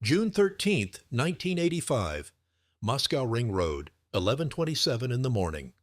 June 13th, 1985, Moscow Ring Road, 11:27 in the morning.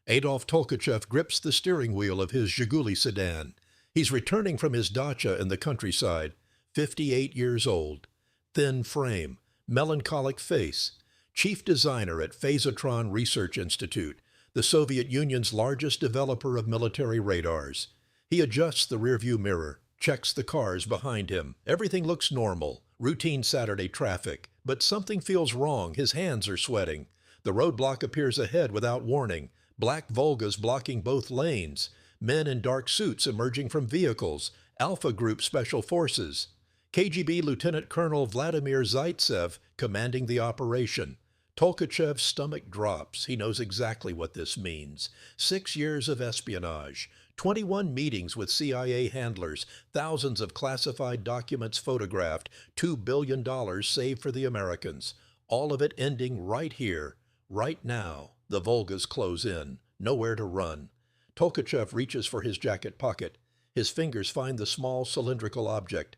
Adolf Tolkachev grips the steering wheel of his Zhiguli sedan. He's returning from his dacha in the countryside, 58 years old. Thin frame, melancholic face. Chief designer at Phasotron Research Institute, the Soviet Union's largest developer of military radars. He adjusts the rearview mirror, checks the cars behind him. Everything looks normal, routine Saturday traffic, but something feels wrong. His hands are sweating. The roadblock appears ahead without warning. Black Volgas blocking both lanes. Men in dark suits emerging from vehicles. Alpha Group Special Forces. KGB Lieutenant Colonel Vladimir Zaitsev commanding the operation. Tolkachev's stomach drops. He knows exactly what this means. 6 years of espionage, 21 meetings with CIA handlers, thousands of classified documents photographed, $2 billion saved for the Americans. All of it ending right here, right now. The Volgas close in. Nowhere to run. Tolkachev reaches for his jacket pocket. His fingers find the small cylindrical object.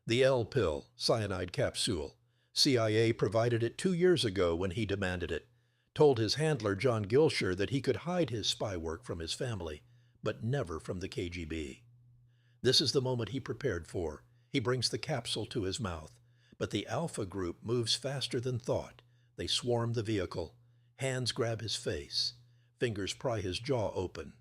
The L pill, cyanide capsule. CIA provided it 2 years ago when he demanded it. Told his handler, John Gilsher, that he could hide his spy work from his family, but never from the KGB. This is the moment he prepared for. He brings the capsule to his mouth. But the Alpha Group moves faster than thought. They swarm the vehicle. Hands grab his face. Fingers pry his jaw open.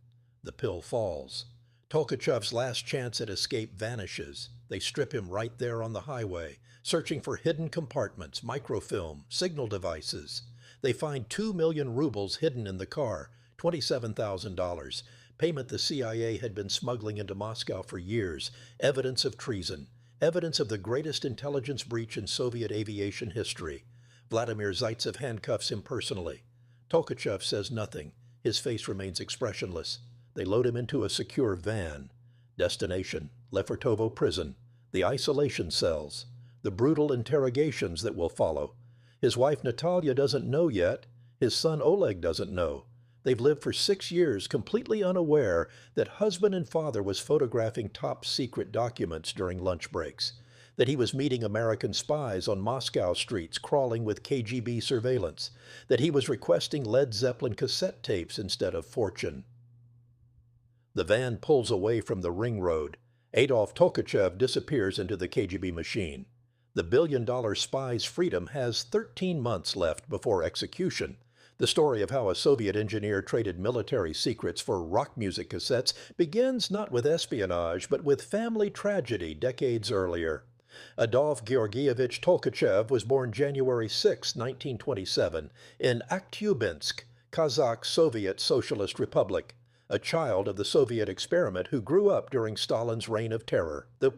The pill falls. Tolkachev's last chance at escape vanishes. They strip him right there on the highway, searching for hidden compartments, microfilm, signal devices. They find 2 million rubles hidden in the car, $27,000, payment the CIA had been smuggling into Moscow for years, evidence of treason, evidence of the greatest intelligence breach in Soviet aviation history. Vladimir Zaitsev handcuffs him personally. Tolkachev says nothing. His face remains expressionless. They load him into a secure van. Destination, Lefortovo prison, the isolation cells, the brutal interrogations that will follow. His wife Natalia doesn't know yet. His son Oleg doesn't know. They've lived for 6 years completely unaware that husband and father was photographing top-secret documents during lunch breaks, that he was meeting American spies on Moscow streets crawling with KGB surveillance, that he was requesting Led Zeppelin cassette tapes instead of fortune. The van pulls away from the ring road. Adolf Tolkachev disappears into the KGB machine. The billion-dollar spy's freedom has 13 months left before execution. The story of how a Soviet engineer traded military secrets for rock music cassettes begins not with espionage, but with family tragedy decades earlier. Adolf Georgievich Tolkachev was born January 6, 1927, in Aktyubinsk, Kazakh Soviet Socialist Republic, a child of the Soviet experiment who grew up during Stalin's reign of terror. The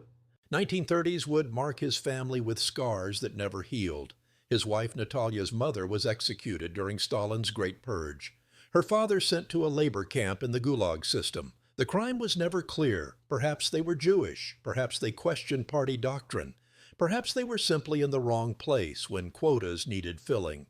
1930s would mark his family with scars that never healed. His wife Natalia's mother was executed during Stalin's Great Purge. Her father sent to a labor camp in the Gulag system. The crime was never clear. Perhaps they were Jewish. Perhaps they questioned party doctrine. Perhaps they were simply in the wrong place when quotas needed filling.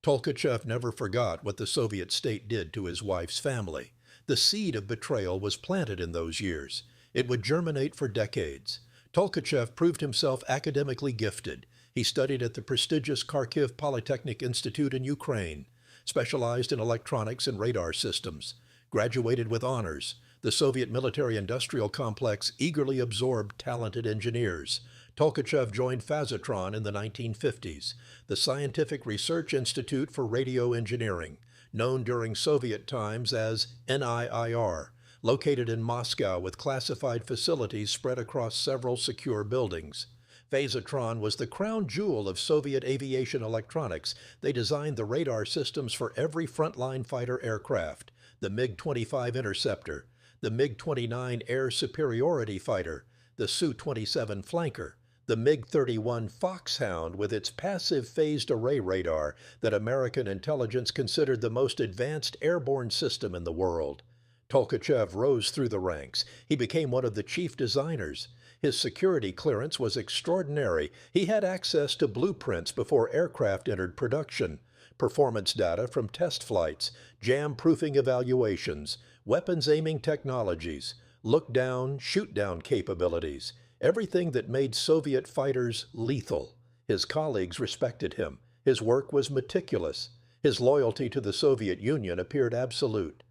Tolkachev never forgot what the Soviet state did to his wife's family. The seed of betrayal was planted in those years. It would germinate for decades. Tolkachev proved himself academically gifted. He studied at the prestigious Kharkiv Polytechnic Institute in Ukraine, specialized in electronics and radar systems, graduated with honors. The Soviet military-industrial complex eagerly absorbed talented engineers. Tolkachev joined Phasotron in the 1950s, the Scientific Research Institute for Radio Engineering, known during Soviet times as NIIR, located in Moscow with classified facilities spread across several secure buildings. Phasotron was the crown jewel of Soviet aviation electronics. They designed the radar systems for every frontline fighter aircraft, the MiG-25 Interceptor, the MiG-29 Air Superiority Fighter, the Su-27 Flanker, the MiG-31 Foxhound with its passive phased array radar that American intelligence considered the most advanced airborne system in the world. Tolkachev rose through the ranks. He became one of the chief designers. His security clearance was extraordinary. He had access to blueprints before aircraft entered production, performance data from test flights, jam-proofing evaluations, weapons aiming technologies, look-down, shoot-down capabilities, everything that made Soviet fighters lethal. His colleagues respected him. His work was meticulous. His loyalty to the Soviet Union appeared absolute.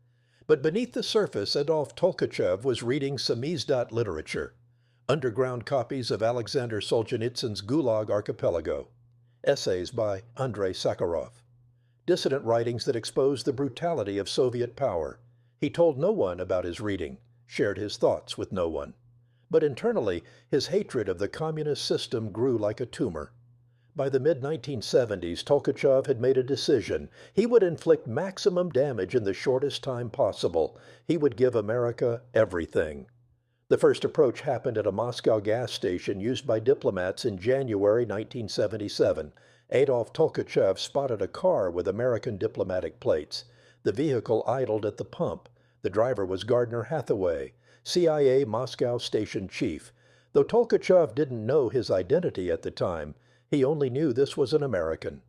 But beneath the surface, Adolf Tolkachev was reading samizdat literature, underground copies of Alexander Solzhenitsyn's Gulag Archipelago, essays by Andrei Sakharov, dissident writings that exposed the brutality of Soviet power. He told no one about his reading, shared his thoughts with no one. But internally, his hatred of the communist system grew like a tumor. By the mid-1970s, Tolkachev had made a decision. He would inflict maximum damage in the shortest time possible. He would give America everything. The first approach happened at a Moscow gas station used by diplomats in January 1977. Adolf Tolkachev spotted a car with American diplomatic plates. The vehicle idled at the pump. The driver was Gardner Hathaway, CIA Moscow station chief. Though Tolkachev didn't know his identity at the time, he only knew this was an American.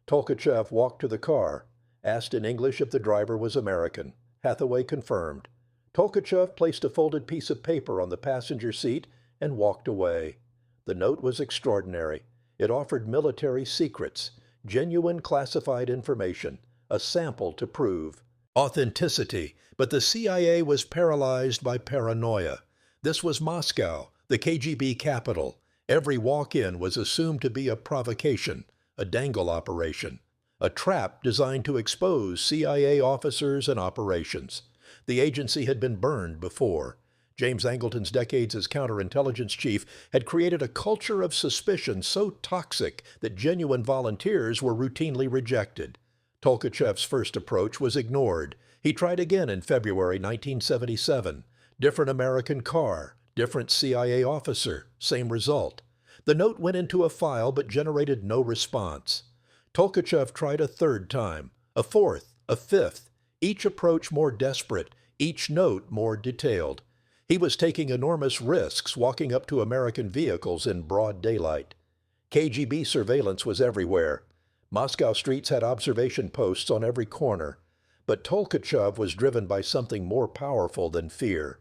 Tolkachev walked to the car, asked in English if the driver was American. Hathaway confirmed. Tolkachev placed a folded piece of paper on the passenger seat and walked away. The note was extraordinary. It offered military secrets, genuine classified information, a sample to prove authenticity. But the CIA was paralyzed by paranoia. This was Moscow, the KGB capital. Every walk-in was assumed to be a provocation, a dangle operation, a trap designed to expose CIA officers and operations. The agency had been burned before. James Angleton's decades as counterintelligence chief had created a culture of suspicion so toxic that genuine volunteers were routinely rejected. Tolkachev's first approach was ignored. He tried again in February 1977. Different American car, different CIA officer, same result. The note went into a file but generated no response. Tolkachev tried a third time, a fourth, a fifth, each approach more desperate, each note more detailed. He was taking enormous risks walking up to American vehicles in broad daylight. KGB surveillance was everywhere. Moscow streets had observation posts on every corner. But Tolkachev was driven by something more powerful than fear: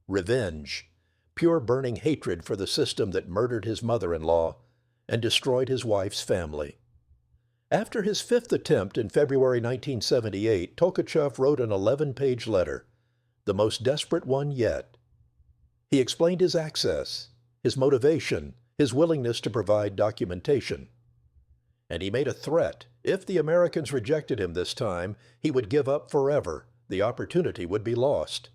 revenge. Pure burning hatred for the system that murdered his mother-in-law and destroyed his wife's family. After his fifth attempt in February 1978, Tolkachev wrote an 11-page letter, the most desperate one yet. He explained his access, his motivation, his willingness to provide documentation. And he made a threat. If the Americans rejected him this time, he would give up forever. The opportunity would be lost.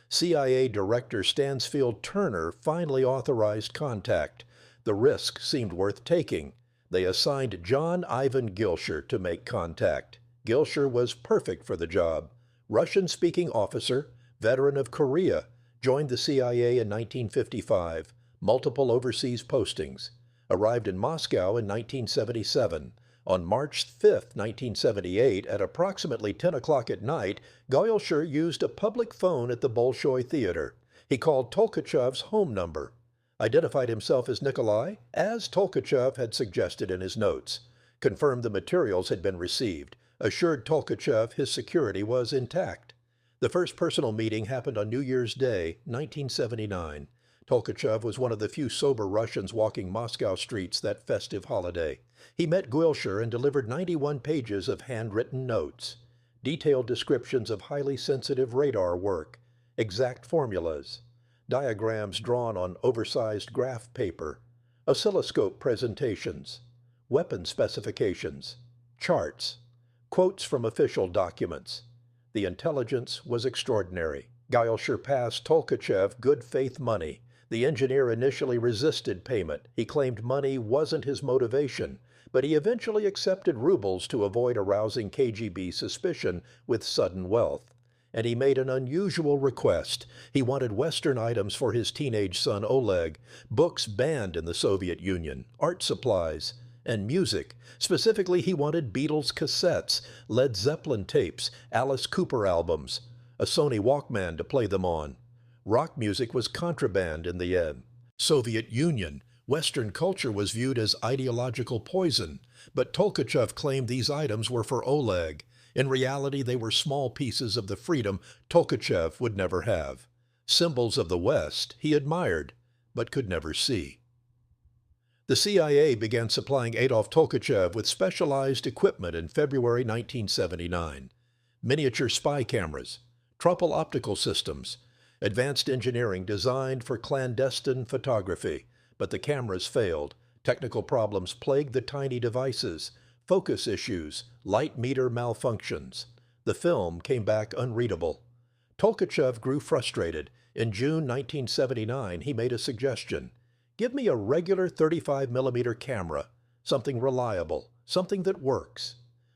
CIA Director Stansfield Turner finally authorized contact. The risk seemed worth taking. They assigned John Ivan Gilsher to make contact. Gilsher was perfect for the job. Russian-speaking officer, veteran of Korea, joined the CIA in 1955, multiple overseas postings. Arrived in Moscow in 1977. On March 5, 1978, at approximately 10 o'clock at night, Gilsher used a public phone at the Bolshoi Theater. He called Tolkachev's home number, identified himself as Nikolai, as Tolkachev had suggested in his notes, confirmed the materials had been received, assured Tolkachev his security was intact. The first personal meeting happened on New Year's Day, 1979. Tolkachev was one of the few sober Russians walking Moscow streets that festive holiday. He met Gilsher and delivered 91 pages of handwritten notes, detailed descriptions of highly sensitive radar work, exact formulas, diagrams drawn on oversized graph paper, oscilloscope presentations, weapon specifications, charts, quotes from official documents. The intelligence was extraordinary. Gilsher passed Tolkachev good faith money. The engineer initially resisted payment. He claimed money wasn't his motivation, but he eventually accepted rubles to avoid arousing KGB suspicion with sudden wealth. And he made an unusual request. He wanted Western items for his teenage son Oleg, books banned in the Soviet Union, art supplies, and music. Specifically, he wanted Beatles cassettes, Led Zeppelin tapes, Alice Cooper albums, a Sony Walkman to play them on. Rock music was contraband in the Soviet Union. Western culture was viewed as ideological poison, but Tolkachev claimed these items were for Oleg. In reality, they were small pieces of the freedom Tolkachev would never have. Symbols of the West he admired, but could never see. The CIA began supplying Adolf Tolkachev with specialized equipment in February 1979. Miniature spy cameras, Truppel optical systems, advanced engineering designed for clandestine photography. But the cameras failed. Technical problems plagued the tiny devices, focus issues, light meter malfunctions. The film came back unreadable. Tolkachev grew frustrated. In June 1979, he made a suggestion. Give me a regular 35mm camera, something reliable, something that works.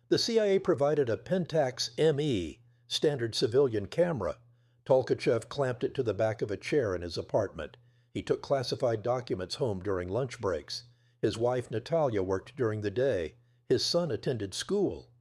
The CIA provided a Pentax ME, standard civilian camera. Tolkachev clamped it to the back of a chair in his apartment. He took classified documents home during lunch breaks. His wife Natalia worked during the day. His son attended school.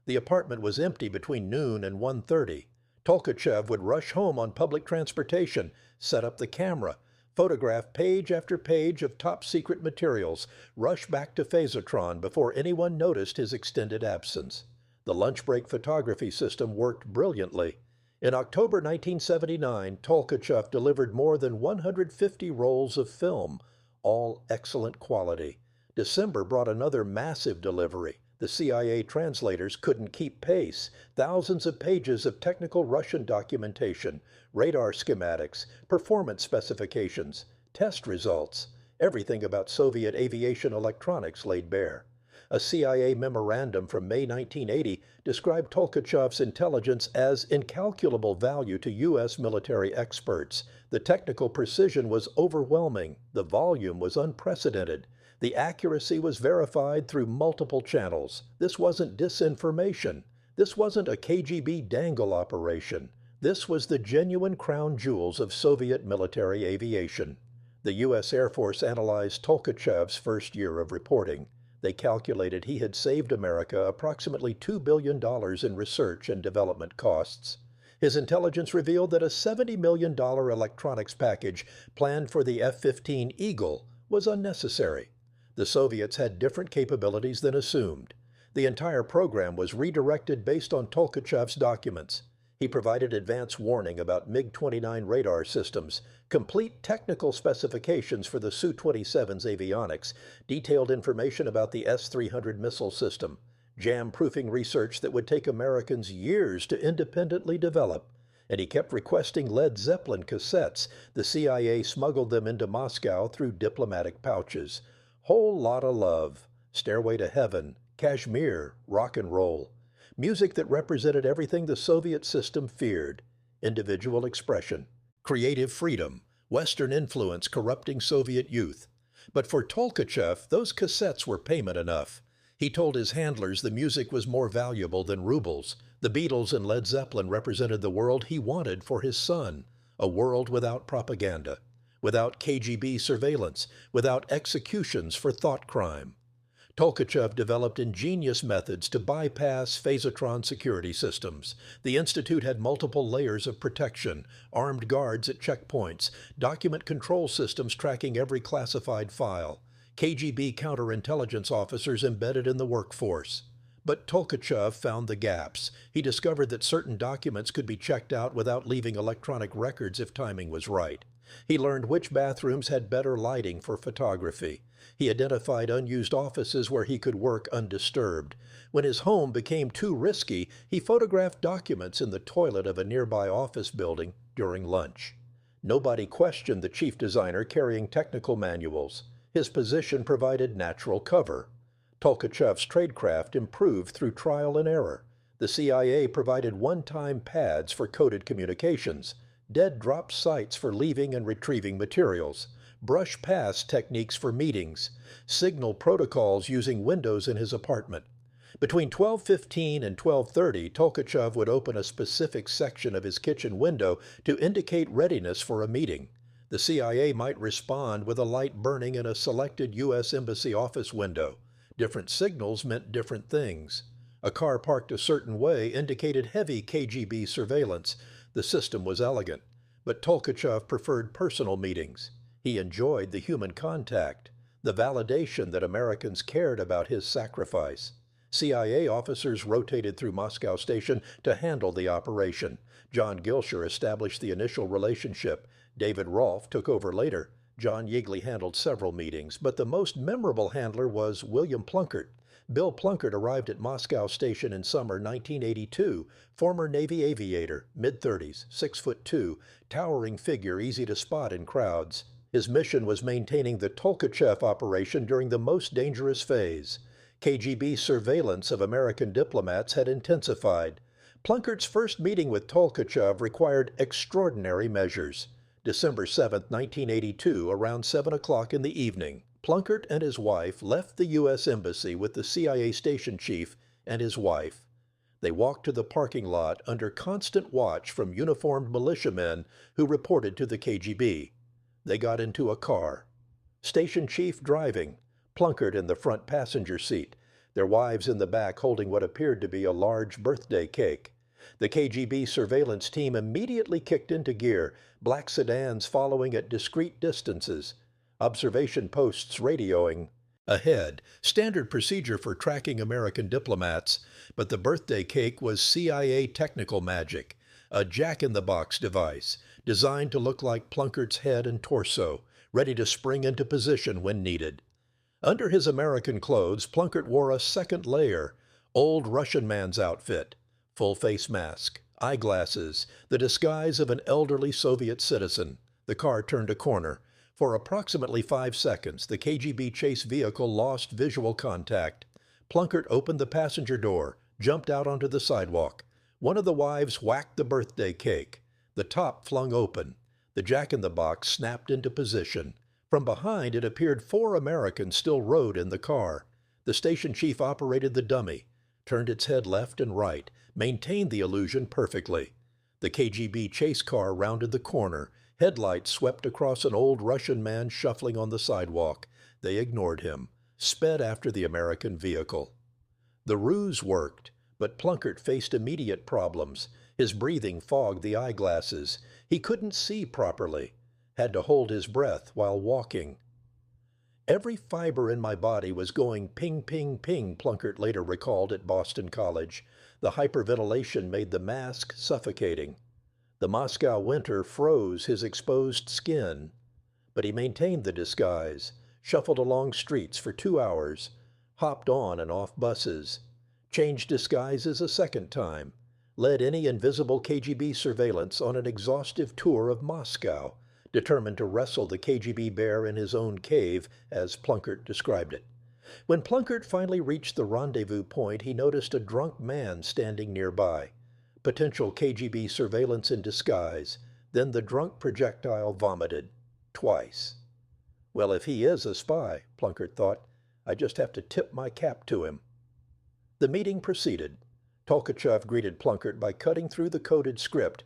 The apartment was empty between noon and 1:30. Tolkachev would rush home on public transportation, set up the camera, photograph page after page of top-secret materials, rush back to Phasotron before anyone noticed his extended absence. The lunch break photography system worked brilliantly. In October 1979, Tolkachev delivered more than 150 rolls of film, all excellent quality. December brought another massive delivery. The CIA translators couldn't keep pace. Thousands of pages of technical Russian documentation, radar schematics, performance specifications, test results, everything about Soviet aviation electronics laid bare. A CIA memorandum from May 1980 described Tolkachev's intelligence as incalculable value to U.S. military experts. The technical precision was overwhelming. The volume was unprecedented. The accuracy was verified through multiple channels. This wasn't disinformation. This wasn't a KGB dangle operation. This was the genuine crown jewels of Soviet military aviation. The U.S. Air Force analyzed Tolkachev's first year of reporting. They calculated he had saved America approximately $2 billion in research and development costs. His intelligence revealed that a $70 million electronics package planned for the F-15 Eagle was unnecessary. The Soviets had different capabilities than assumed. The entire program was redirected based on Tolkachev's documents. He provided advance warning about MiG-29 radar systems, complete technical specifications for the Su-27's avionics, detailed information about the S-300 missile system, jam-proofing research that would take Americans years to independently develop. And he kept requesting Led Zeppelin cassettes. The CIA smuggled them into Moscow through diplomatic pouches. Whole lot of love, Stairway to Heaven, Kashmir, rock and roll. Music that represented everything the Soviet system feared. Individual expression, creative freedom, Western influence corrupting Soviet youth. But for Tolkachev, those cassettes were payment enough. He told his handlers the music was more valuable than rubles. The Beatles and Led Zeppelin represented the world he wanted for his son, a world without propaganda, without KGB surveillance, without executions for thought crime. Tolkachev developed ingenious methods to bypass Phasotron security systems. The Institute had multiple layers of protection, armed guards at checkpoints, document control systems tracking every classified file, KGB counterintelligence officers embedded in the workforce. But Tolkachev found the gaps. He discovered that certain documents could be checked out without leaving electronic records if timing was right. He learned which bathrooms had better lighting for photography. He identified unused offices where he could work undisturbed. When his home became too risky, he photographed documents in the toilet of a nearby office building during lunch. Nobody questioned the chief designer carrying technical manuals. His position provided natural cover. Tolkachev's Tradecraft improved through trial and error. The CIA provided one-time pads for coded communications, dead drop sites for leaving and retrieving materials, brush pass techniques for meetings, signal protocols using windows in his apartment. Between 12:15 and 12:30, Tolkachev would open a specific section of his kitchen window to indicate readiness for a meeting. The CIA might respond with a light burning in a selected U.S. Embassy office window. Different signals meant different things. A car parked a certain way indicated heavy KGB surveillance. The system was elegant, but Tolkachev preferred personal meetings. He enjoyed the human contact, the validation that Americans cared about his sacrifice. CIA officers rotated through Moscow Station to handle the operation. John Gilsher established the initial relationship. David Rolfe took over later. John Zhiguli handled several meetings, but the most memorable handler was William Plunkett. Bill Plunkett arrived at Moscow Station in summer 1982, former Navy aviator, mid-30s, 6'2", towering figure easy to spot in crowds. His mission was maintaining the Tolkachev operation during the most dangerous phase. KGB surveillance of American diplomats had intensified. Plunkett's first meeting with Tolkachev required extraordinary measures. December 7, 1982, around 7 o'clock in the evening, Plunkett and his wife left the U.S. Embassy with the CIA station chief and his wife. They walked to the parking lot under constant watch from uniformed militiamen who reported to the KGB. They got into a car. Station chief driving, Plunkett in the front passenger seat, their wives in the back holding what appeared to be a large birthday cake. The KGB surveillance team immediately kicked into gear, black sedans following at discreet distances, observation posts radioing ahead, standard procedure for tracking American diplomats, but the birthday cake was CIA technical magic, a jack-in-the-box device designed to look like Plunkett's head and torso, ready to spring into position when needed. Under his American clothes, Plunkett wore a second layer, old Russian man's outfit, full face mask, eyeglasses, the disguise of an elderly Soviet citizen. The car turned a corner. For approximately 5 seconds, the KGB chase vehicle lost visual contact. Plunkett opened the passenger door, jumped out onto the sidewalk. One of the wives whacked the birthday cake. The top flung open. The jack-in-the-box snapped into position. From behind, it appeared 4 Americans still rode in the car. The station chief operated the dummy, turned its head left and right, maintained the illusion perfectly. The KGB chase car rounded the corner. Headlights swept across an old Russian man shuffling on the sidewalk. They ignored him, sped after the American vehicle. The ruse worked, but Plunkett faced immediate problems. His breathing fogged the eyeglasses. He couldn't see properly, had to hold his breath while walking. Every fiber in my body was going ping, ping, ping, Plunkett later recalled at Boston College. The hyperventilation made the mask suffocating. The Moscow winter froze his exposed skin. But he maintained the disguise, shuffled along streets for 2 hours, hopped on and off buses, changed disguises a second time, led any invisible KGB surveillance on an exhaustive tour of Moscow, determined to wrestle the KGB bear in his own cave, as Plunkett described it. When Plunkett finally reached the rendezvous point, he noticed a drunk man standing nearby. Potential KGB surveillance in disguise. Then the drunk projectile vomited. Twice. Well, if he is a spy, Plunkett thought, I just have to tip my cap to him. The meeting proceeded. Tolkachev greeted Plunkett by cutting through the coded script.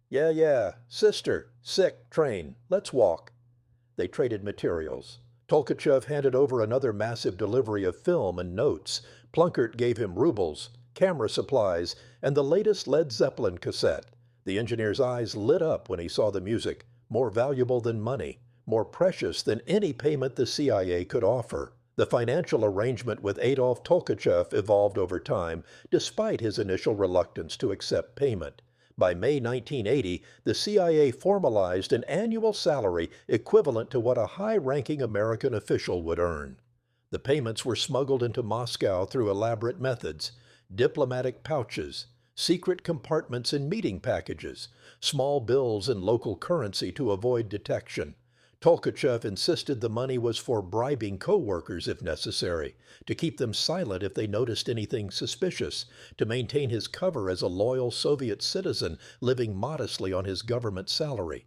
Yeah, sister, sick, train, let's walk. They traded materials. Tolkachev handed over another massive delivery of film and notes. Plunkett gave him rubles, camera supplies, and the latest Led Zeppelin cassette. The engineer's eyes lit up when he saw the music, more valuable than money, more precious than any payment the CIA could offer. The financial arrangement with Adolf Tolkachev evolved over time, despite his initial reluctance to accept payment. By May 1980, the CIA formalized an annual salary equivalent to what a high-ranking American official would earn. The payments were smuggled into Moscow through elaborate methods: diplomatic pouches, secret compartments in meeting packages, small bills in local currency to avoid detection. Tolkachev insisted the money was for bribing co-workers if necessary, to keep them silent if they noticed anything suspicious, to maintain his cover as a loyal Soviet citizen living modestly on his government salary.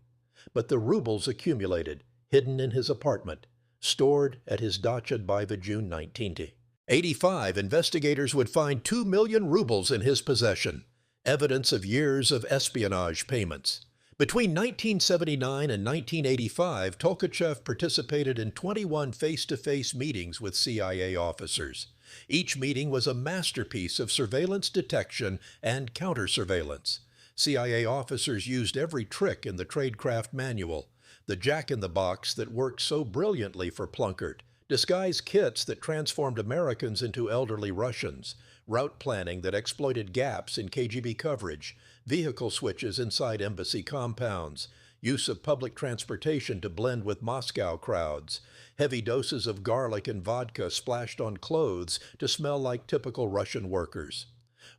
But the rubles accumulated, hidden in his apartment, stored at his dacha by the June 1985. Investigators would find 2 million rubles in his possession, evidence of years of espionage payments. Between 1979 and 1985, Tolkachev participated in 21 face-to-face meetings with CIA officers. Each meeting was a masterpiece of surveillance detection and counter-surveillance. CIA officers used every trick in the Tradecraft manual, the jack-in-the-box that worked so brilliantly for Plunkett, disguise kits that transformed Americans into elderly Russians, route planning that exploited gaps in KGB coverage, vehicle switches inside embassy compounds, use of public transportation to blend with Moscow crowds, heavy doses of garlic and vodka splashed on clothes to smell like typical Russian workers.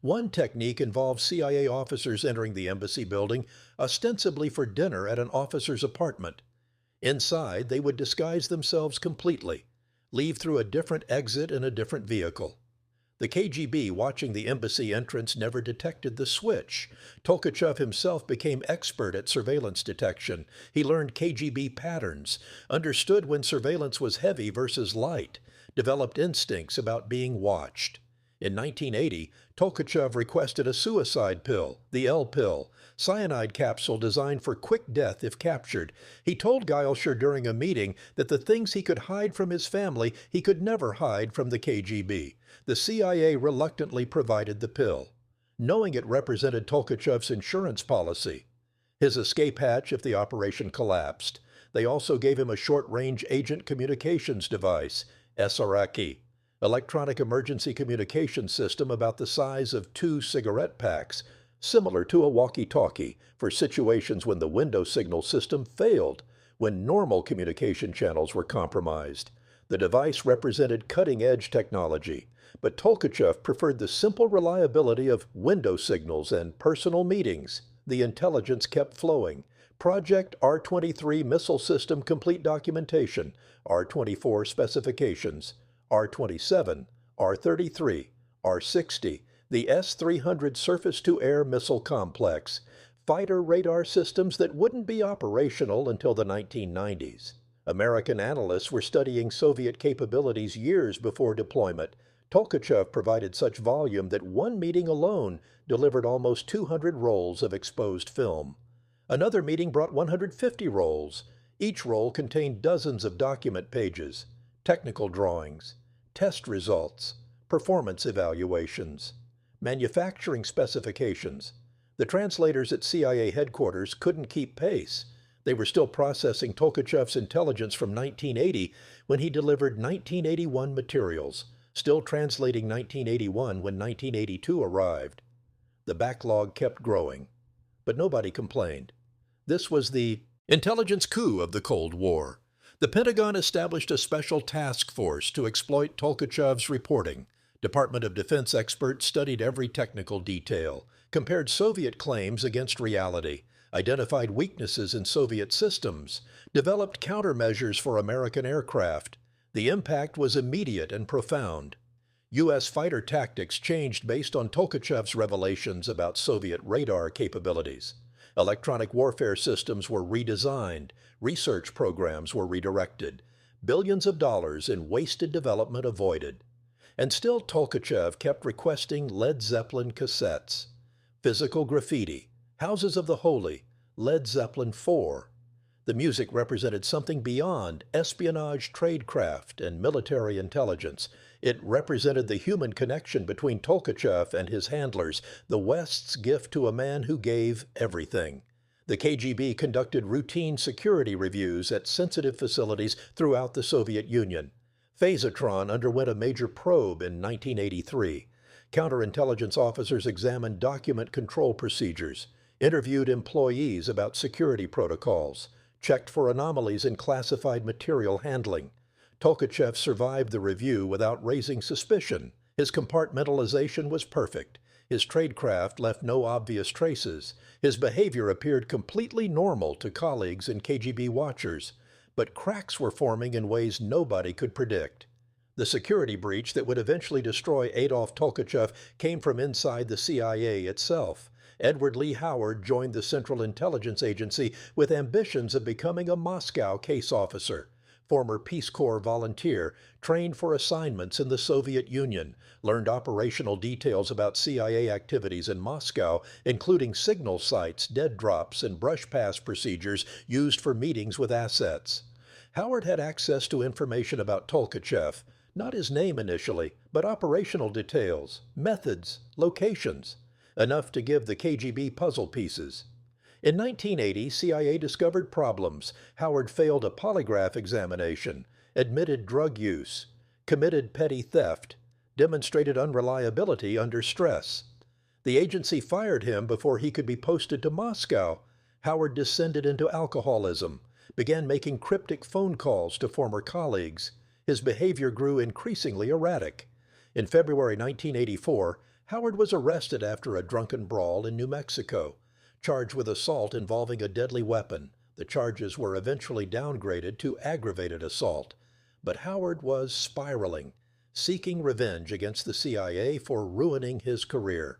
One technique involved CIA officers entering the embassy building ostensibly for dinner at an officer's apartment. Inside, they would disguise themselves completely, leave through a different exit in a different vehicle. The KGB watching the embassy entrance never detected the switch. Tolkachev himself became expert at surveillance detection. He learned KGB patterns, understood when surveillance was heavy versus light, developed instincts about being watched. In 1980, Tolkachev requested a suicide pill, the L pill, cyanide capsule designed for quick death if captured. He told Geilscher during a meeting that the things he could hide from his family he could never hide from the KGB. The CIA reluctantly provided the pill, knowing it represented Tolkachev's insurance policy, his escape hatch if the operation collapsed. They also gave him a short-range agent communications device, SRAKI, electronic emergency communication system about the size of 2 cigarette packs, similar to a walkie-talkie, for situations when the window signal system failed, when normal communication channels were compromised. The device represented cutting-edge technology, but Tolkachev preferred the simple reliability of window signals and personal meetings. The intelligence kept flowing. Project R-23 missile system complete documentation, R-24 specifications, R-27, R-33, R-60, the S-300 surface-to-air missile complex, fighter radar systems that wouldn't be operational until the 1990s. American analysts were studying Soviet capabilities years before deployment. Tolkachev provided such volume that one meeting alone delivered almost 200 rolls of exposed film. Another meeting brought 150 rolls. Each roll contained dozens of document pages, technical drawings, test results, performance evaluations, manufacturing specifications. The translators at CIA headquarters couldn't keep pace. They were still processing Tolkachev's intelligence from 1980 when he delivered 1981 materials, still translating 1981 when 1982 arrived. The backlog kept growing, but nobody complained. This was the intelligence coup of the Cold War. The Pentagon established a special task force to exploit Tolkachev's reporting. Department of Defense experts studied every technical detail, compared Soviet claims against reality, identified weaknesses in Soviet systems, developed countermeasures for American aircraft. The impact was immediate and profound. U.S. fighter tactics changed based on Tolkachev's revelations about Soviet radar capabilities. Electronic warfare systems were redesigned, research programs were redirected, billions of dollars in wasted development avoided. And still Tolkachev kept requesting Led Zeppelin cassettes, physical graffiti, Houses of the Holy, Led Zeppelin 4. The music represented something beyond espionage, tradecraft, and military intelligence. It represented the human connection between Tolkachev and his handlers, the West's gift to a man who gave everything. The KGB conducted routine security reviews at sensitive facilities throughout the Soviet Union. Phasotron underwent a major probe in 1983. Counterintelligence officers examined document control procedures, interviewed employees about security protocols, checked for anomalies in classified material handling. Tolkachev survived the review without raising suspicion. His compartmentalization was perfect. His tradecraft left no obvious traces. His behavior appeared completely normal to colleagues and KGB watchers, but cracks were forming in ways nobody could predict. The security breach that would eventually destroy Adolf Tolkachev came from inside the CIA itself. Edward Lee Howard joined the Central Intelligence Agency with ambitions of becoming a Moscow case officer. Former Peace Corps volunteer, trained for assignments in the Soviet Union, learned operational details about CIA activities in Moscow, including signal sites, dead drops, and brush pass procedures used for meetings with assets. Howard had access to information about Tolkachev, not his name initially, but operational details, methods, locations, enough to give the KGB puzzle pieces. In 1980, CIA discovered problems. Howard failed a polygraph examination, admitted drug use, committed petty theft, demonstrated unreliability under stress. The agency fired him before he could be posted to Moscow. Howard descended into alcoholism, began making cryptic phone calls to former colleagues. His behavior grew increasingly erratic. In February 1984, Howard was arrested after a drunken brawl in New Mexico, charged with assault involving a deadly weapon. The charges were eventually downgraded to aggravated assault. But Howard was spiraling, seeking revenge against the CIA for ruining his career.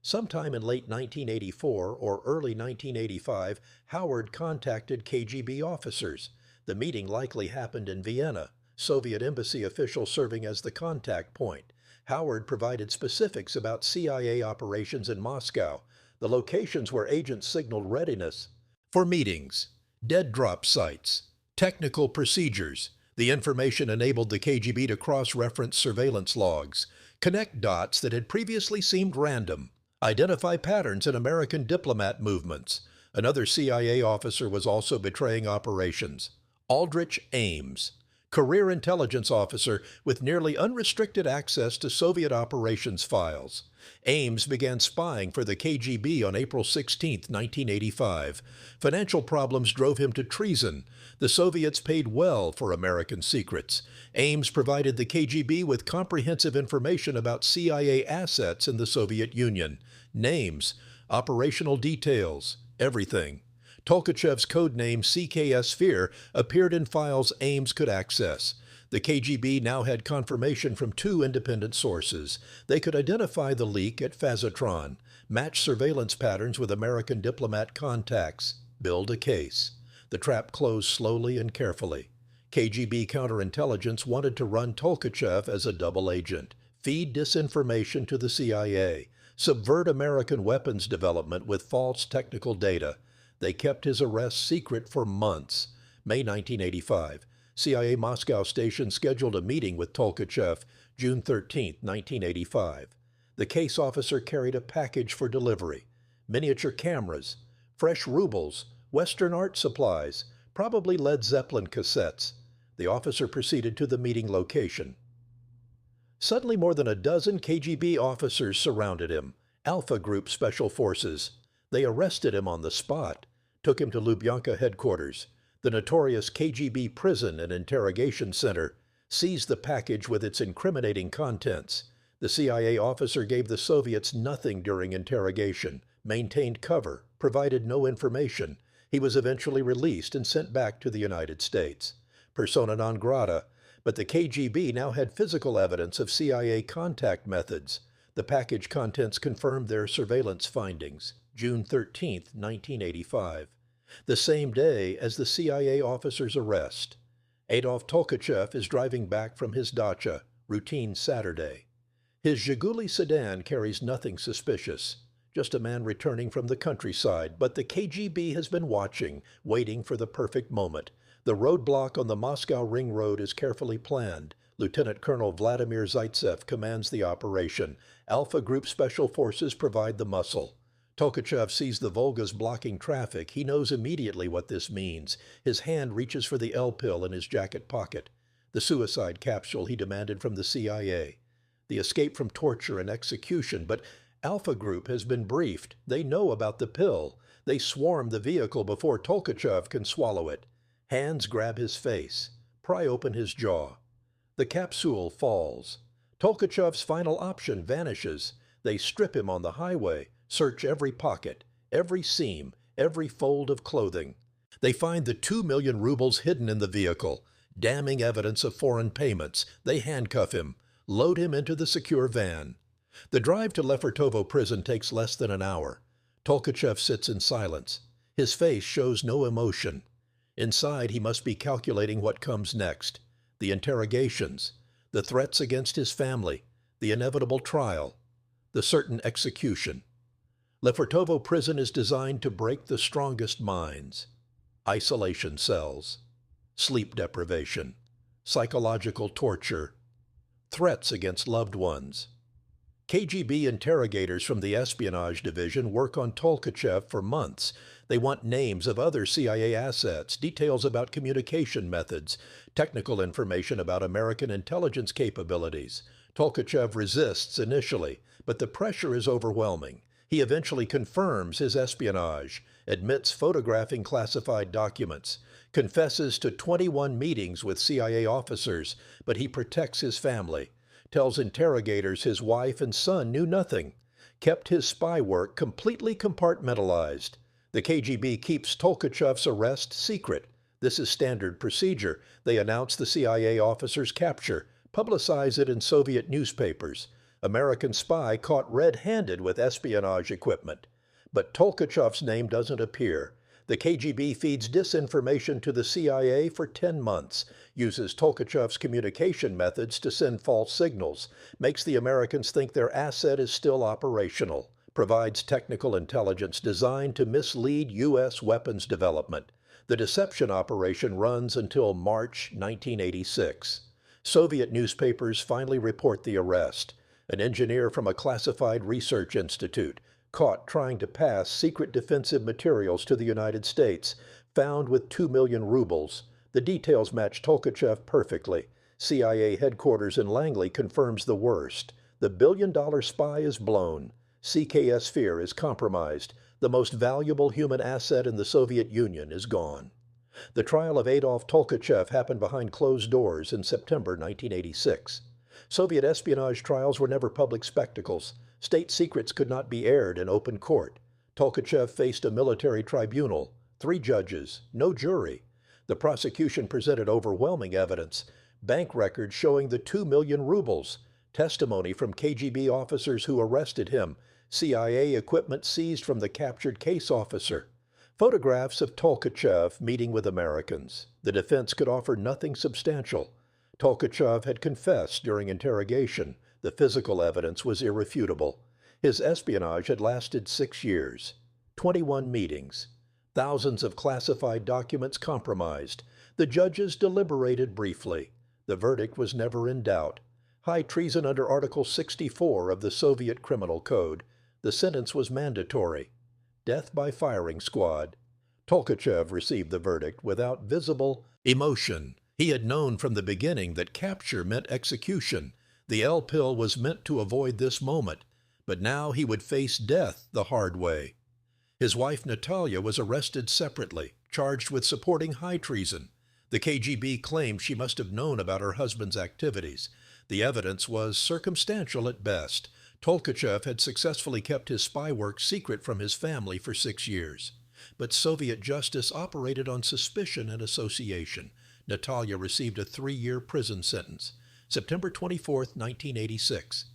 Sometime in late 1984 or early 1985, Howard contacted KGB officers. The meeting likely happened in Vienna, Soviet embassy officials serving as the contact point. Howard provided specifics about CIA operations in Moscow, the locations where agents signaled readiness for meetings, dead drop sites, technical procedures. The information enabled the KGB to cross-reference surveillance logs, connect dots that had previously seemed random, identify patterns in American diplomat movements. Another CIA officer was also betraying operations. Aldrich Ames, career intelligence officer with nearly unrestricted access to Soviet operations files. Ames began spying for the KGB on April 16, 1985. Financial problems drove him to treason. The Soviets paid well for American secrets. Ames provided the KGB with comprehensive information about CIA assets in the Soviet Union. Names, operational details, everything. Tolkachev's codename CKS Fear appeared in files Ames could access. The KGB now had confirmation from two independent sources. They could identify the leak at Phasotron, match surveillance patterns with American diplomat contacts, build a case. The trap closed slowly and carefully. KGB counterintelligence wanted to run Tolkachev as a double agent, feed disinformation to the CIA, subvert American weapons development with false technical data. They kept his arrest secret for months. May 1985, CIA Moscow station scheduled a meeting with Tolkachev, June 13, 1985. The case officer carried a package for delivery: miniature cameras, fresh rubles, Western art supplies, probably Led Zeppelin cassettes. The officer proceeded to the meeting location. Suddenly more than a dozen KGB officers surrounded him, Alpha Group Special Forces. They arrested him on the spot, took him to Lubyanka headquarters, the notorious KGB prison and interrogation center, seized the package with its incriminating contents. The CIA officer gave the Soviets nothing during interrogation, maintained cover, provided no information. He was eventually released and sent back to the United States. Persona non grata, but the KGB now had physical evidence of CIA contact methods. The package contents confirmed their surveillance findings, June 13, 1985. The same day as the CIA officer's arrest. Adolf Tolkachev is driving back from his dacha, routine Saturday. His Zhiguli sedan carries nothing suspicious, just a man returning from the countryside, but the KGB has been watching, waiting for the perfect moment. The roadblock on the Moscow Ring Road is carefully planned. Lieutenant Colonel Vladimir Zaitsev commands the operation. Alpha Group Special Forces provide the muscle. Tolkachev sees the Volgas blocking traffic. He knows immediately what this means. His hand reaches for the L-pill in his jacket pocket, the suicide capsule he demanded from the CIA, the escape from torture and execution. But Alpha Group has been briefed. They know about the pill. They swarm the vehicle before Tolkachev can swallow it. Hands grab his face, pry open his jaw. The capsule falls. Tolkachev's final option vanishes. They strip him on the highway, search every pocket, every seam, every fold of clothing. They find the 2 million rubles hidden in the vehicle, damning evidence of foreign payments. They handcuff him, load him into the secure van. The drive to Lefortovo prison takes less than an hour. Tolkachev sits in silence. His face shows no emotion. Inside, he must be calculating what comes next: the interrogations, the threats against his family, the inevitable trial, the certain execution. Lefortovo prison is designed to break the strongest minds. Isolation cells, sleep deprivation, psychological torture, threats against loved ones. KGB interrogators from the Espionage division work on Tolkachev for months. They want names of other CIA assets, details about communication methods, technical information about American intelligence capabilities. Tolkachev resists initially, but the pressure is overwhelming. He eventually confirms his espionage, admits photographing classified documents, confesses to 21 meetings with CIA officers, but he protects his family, tells interrogators his wife and son knew nothing, kept his spy work completely compartmentalized. The KGB keeps Tolkachev's arrest secret. This is standard procedure. They announce the CIA officer's capture, publicize it in Soviet newspapers. American spy caught red-handed with espionage equipment. But Tolkachev's name doesn't appear. The KGB feeds disinformation to the CIA for 10 months, uses Tolkachev's communication methods to send false signals, makes the Americans think their asset is still operational, provides technical intelligence designed to mislead U.S. weapons development. The deception operation runs until March 1986. Soviet newspapers finally report the arrest. An engineer from a classified research institute, caught trying to pass secret defensive materials to the United States, found with 2 million rubles. The details match Tolkachev perfectly. CIA headquarters in Langley confirms the worst. The billion-dollar spy is blown. CKS Sphere is compromised. The most valuable human asset in the Soviet Union is gone. The trial of Adolf Tolkachev happened behind closed doors in September 1986. Soviet espionage trials were never public spectacles. State secrets could not be aired in open court. Tolkachev faced a military tribunal, 3 judges, no jury. The prosecution presented overwhelming evidence, bank records showing the 2 million rubles, testimony from KGB officers who arrested him, CIA equipment seized from the captured case officer, photographs of Tolkachev meeting with Americans. The defense could offer nothing substantial. Tolkachev had confessed during interrogation. The physical evidence was irrefutable. His espionage had lasted 6 years, 21 meetings, thousands of classified documents compromised. The judges deliberated briefly. The verdict was never in doubt. High treason under Article 64 of the Soviet Criminal Code. The sentence was mandatory. Death by firing squad. Tolkachev received the verdict without visible emotion. He had known from the beginning that capture meant execution. The L-pill was meant to avoid this moment, but now he would face death the hard way. His wife Natalia was arrested separately, charged with supporting high treason. The KGB claimed she must have known about her husband's activities. The evidence was circumstantial at best. Tolkachev had successfully kept his spy work secret from his family for 6 years. But Soviet justice operated on suspicion and association. Natalia received a 3-year prison sentence. September 24, 1986.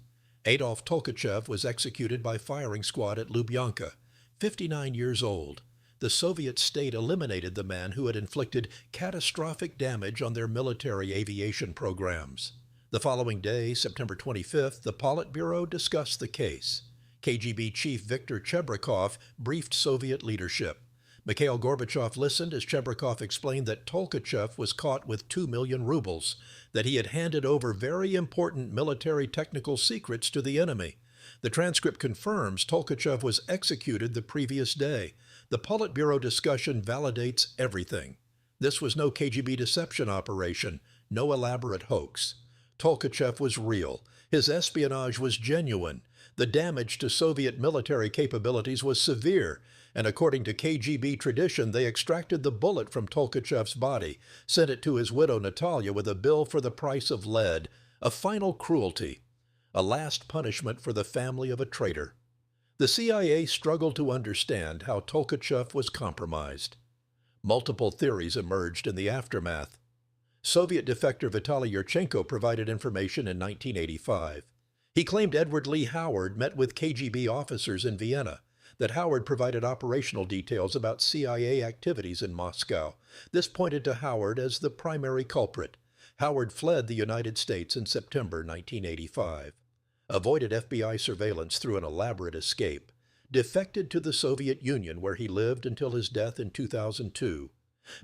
Adolf Tolkachev was executed by firing squad at Lubyanka, 59 years old. The Soviet state eliminated the man who had inflicted catastrophic damage on their military aviation programs. The following day, September 25th, the Politburo discussed the case. KGB chief Viktor Chebrakov briefed Soviet leadership. Mikhail Gorbachev listened as Chebrakov explained that Tolkachev was caught with 2 million rubles, that he had handed over very important military technical secrets to the enemy. The transcript confirms Tolkachev was executed the previous day. The Politburo discussion validates everything. This was no KGB deception operation, no elaborate hoax. Tolkachev was real. His espionage was genuine. The damage to Soviet military capabilities was severe, and according to KGB tradition, they extracted the bullet from Tolkachev's body, sent it to his widow Natalia with a bill for the price of lead, a final cruelty, a last punishment for the family of a traitor. The CIA struggled to understand how Tolkachev was compromised. Multiple theories emerged in the aftermath. Soviet defector Vitaly Yurchenko provided information in 1985. He claimed Edward Lee Howard met with KGB officers in Vienna, that Howard provided operational details about CIA activities in Moscow. This pointed to Howard as the primary culprit. Howard fled the United States in September 1985, avoided FBI surveillance through an elaborate escape, defected to the Soviet Union where he lived until his death in 2002.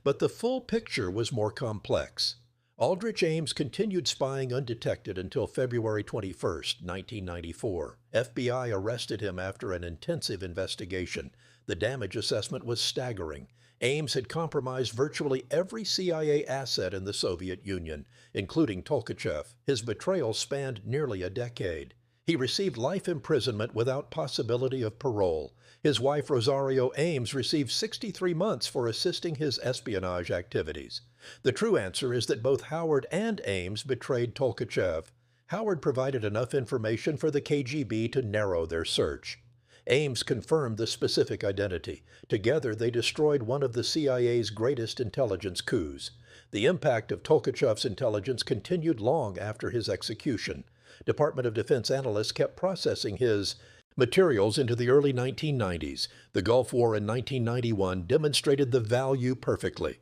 But the full picture was more complex. Aldrich Ames continued spying undetected until February 21, 1994. FBI arrested him after an intensive investigation. The damage assessment was staggering. Ames had compromised virtually every CIA asset in the Soviet Union, including Tolkachev. His betrayal spanned nearly a decade. He received life imprisonment without possibility of parole. His wife Rosario Ames received 63 months for assisting his espionage activities. The true answer is that both Howard and Ames betrayed Tolkachev. Howard provided enough information for the KGB to narrow their search. Ames confirmed the specific identity. Together, they destroyed one of the CIA's greatest intelligence coups. The impact of Tolkachev's intelligence continued long after his execution. Department of Defense analysts kept processing his materials into the early 1990s. The Gulf War in 1991 demonstrated the value perfectly.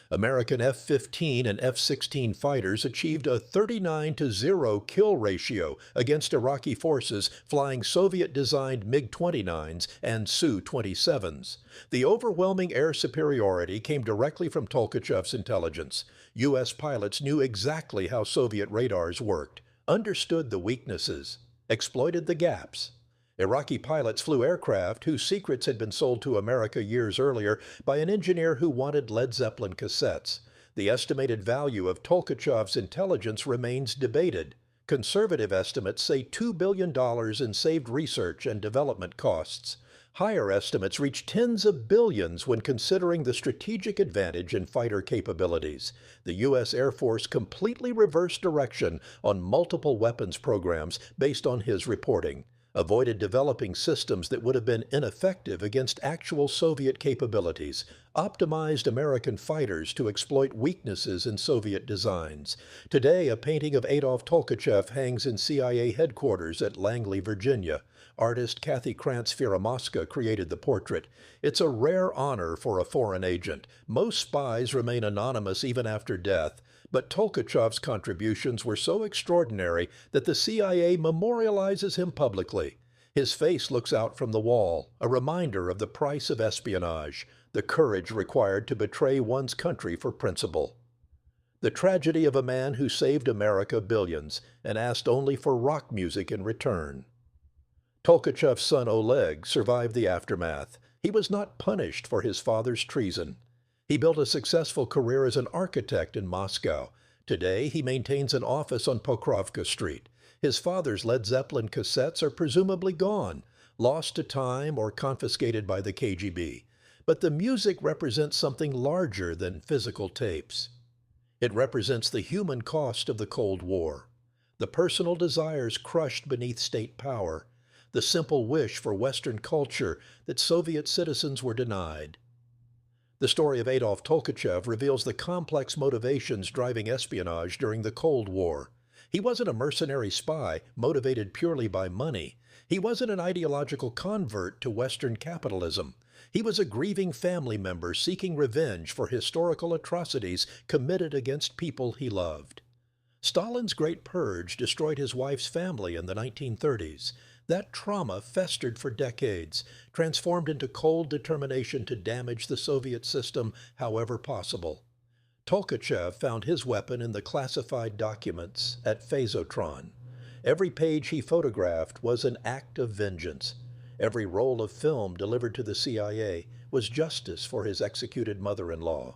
American F-15 and F-16 fighters achieved a 39-0 kill ratio against Iraqi forces flying Soviet-designed MiG-29s and Su-27s. The overwhelming air superiority came directly from Tolkachev's intelligence. U.S. pilots knew exactly how Soviet radars worked, understood the weaknesses, exploited the gaps. Iraqi pilots flew aircraft whose secrets had been sold to America years earlier by an engineer who wanted Led Zeppelin cassettes. The estimated value of Tolkachev's intelligence remains debated. Conservative estimates say $2 billion in saved research and development costs. Higher estimates reach tens of billions when considering the strategic advantage in fighter capabilities. The U.S. Air Force completely reversed direction on multiple weapons programs based on his reporting, avoided developing systems that would have been ineffective against actual Soviet capabilities, optimized American fighters to exploit weaknesses in Soviet designs. Today, a painting of Adolf Tolkachev hangs in CIA headquarters at Langley, Virginia. Artist Kathy Krantz-Firamoska created the portrait. It's a rare honor for a foreign agent. Most spies remain anonymous even after death. But Tolkachev's contributions were so extraordinary that the CIA memorializes him publicly. His face looks out from the wall, a reminder of the price of espionage, the courage required to betray one's country for principle. The tragedy of a man who saved America billions and asked only for rock music in return. Tolkachev's son Oleg survived the aftermath. He was not punished for his father's treason. He built a successful career as an architect in Moscow. Today, he maintains an office on Pokrovka Street. His father's Led Zeppelin cassettes are presumably gone, lost to time or confiscated by the KGB. But the music represents something larger than physical tapes. It represents the human cost of the Cold War, the personal desires crushed beneath state power, the simple wish for Western culture that Soviet citizens were denied. The story of Adolf Tolkachev reveals the complex motivations driving espionage during the Cold War. He wasn't a mercenary spy motivated purely by money. He wasn't an ideological convert to Western capitalism. He was a grieving family member seeking revenge for historical atrocities committed against people he loved. Stalin's Great Purge destroyed his wife's family in the 1930s. That trauma festered for decades, transformed into cold determination to damage the Soviet system however possible. Tolkachev found his weapon in the classified documents at Phasotron. Every page he photographed was an act of vengeance. Every roll of film delivered to the CIA was justice for his executed mother-in-law.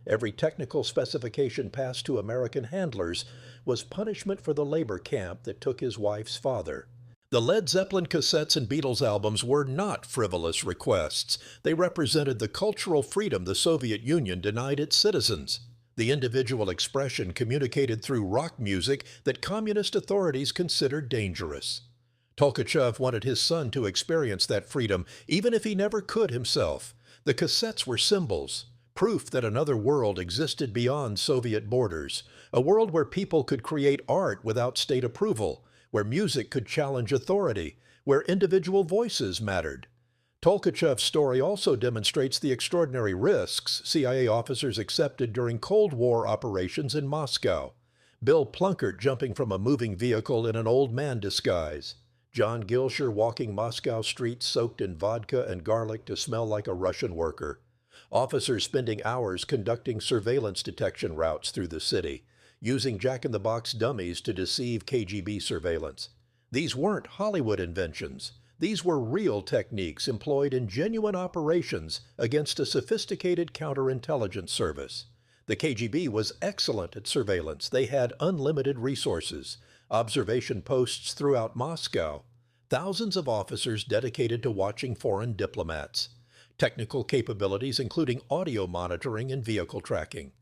Every technical specification passed to American handlers was punishment for the labor camp that took his wife's father. The Led Zeppelin cassettes and Beatles albums were not frivolous requests. They represented the cultural freedom the Soviet Union denied its citizens. The individual expression communicated through rock music that communist authorities considered dangerous. Tolkachev wanted his son to experience that freedom, even if he never could himself. The cassettes were symbols, proof that another world existed beyond Soviet borders, a world where people could create art without state approval, where music could challenge authority, where individual voices mattered. Tolkachev's story also demonstrates the extraordinary risks CIA officers accepted during Cold War operations in Moscow. Bill Plunkett jumping from a moving vehicle in an old man disguise. John Gilsher walking Moscow streets soaked in vodka and garlic to smell like a Russian worker. Officers spending hours conducting surveillance detection routes through the city, using jack-in-the-box dummies to deceive KGB surveillance. These weren't Hollywood inventions. These were real techniques employed in genuine operations against a sophisticated counterintelligence service. The KGB was excellent at surveillance. They had unlimited resources. observation posts throughout Moscow, thousands of officers dedicated to watching foreign diplomats, technical capabilities including audio monitoring and vehicle tracking.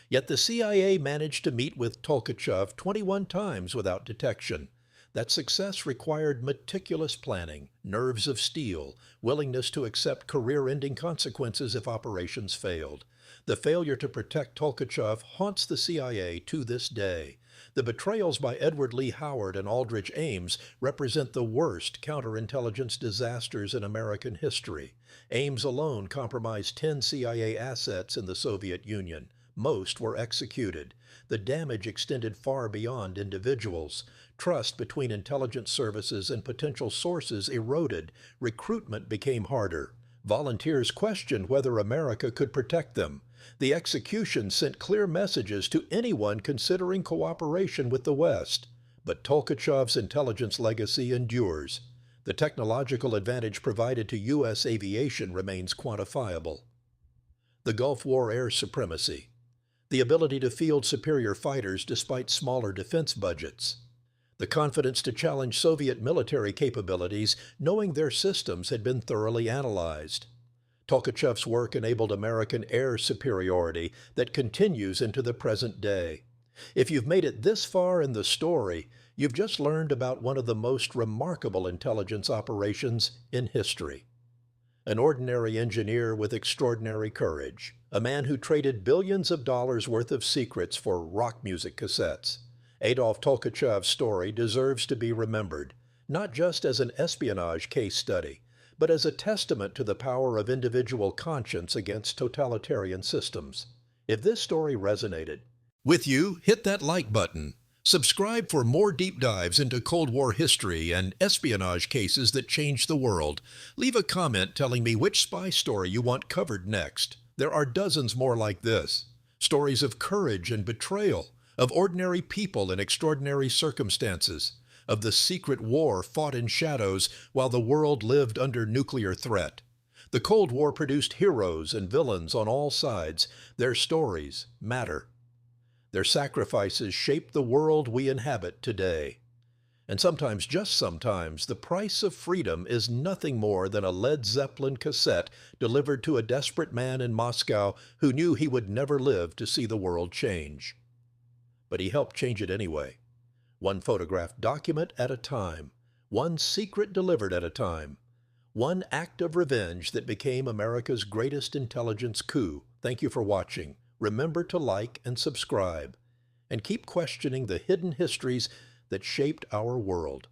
Yet the CIA managed to meet with Tolkachev 21 times without detection. That success required meticulous planning, nerves of steel, willingness to accept career-ending consequences if operations failed. The failure to protect Tolkachev haunts the CIA to this day. The betrayals by Edward Lee Howard and Aldrich Ames represent the worst counterintelligence disasters in American history. Ames alone compromised 10 CIA assets in the Soviet Union. Most were executed. The damage extended far beyond individuals. Trust between intelligence services and potential sources eroded. Recruitment became harder. Volunteers questioned whether America could protect them. The execution sent clear messages to anyone considering cooperation with the West. But Tolkachev's intelligence legacy endures. The technological advantage provided to U.S. aviation remains quantifiable. The Gulf War air supremacy. The ability to field superior fighters despite smaller defense budgets. The confidence to challenge Soviet military capabilities, knowing their systems had been thoroughly analyzed. Tolkachev's work enabled American air superiority that continues into the present day. If you've made it this far in the story, you've just learned about one of the most remarkable intelligence operations in history. An ordinary engineer with extraordinary courage, a man who traded billions of dollars worth of secrets for rock music cassettes. Adolf Tolkachev's story deserves to be remembered, not just as an espionage case study, but as a testament to the power of individual conscience against totalitarian systems. If this story resonated with you, hit that like button. Subscribe for more deep dives into Cold War history and espionage cases that changed the world. Leave a comment telling me which spy story you want covered next. There are dozens more like this. Stories of courage and betrayal, of ordinary people in extraordinary circumstances, of the secret war fought in shadows while the world lived under nuclear threat. The Cold War produced heroes and villains on all sides. Their stories matter. Their sacrifices shape the world we inhabit today. And sometimes, just sometimes, the price of freedom is nothing more than a Led Zeppelin cassette delivered to a desperate man in Moscow who knew he would never live to see the world change. But he helped change it anyway. One photographed document at a time. One secret delivered at a time. One act of revenge that became America's greatest intelligence coup. Thank you for watching. Remember to like and subscribe, and keep questioning the hidden histories that shaped our world.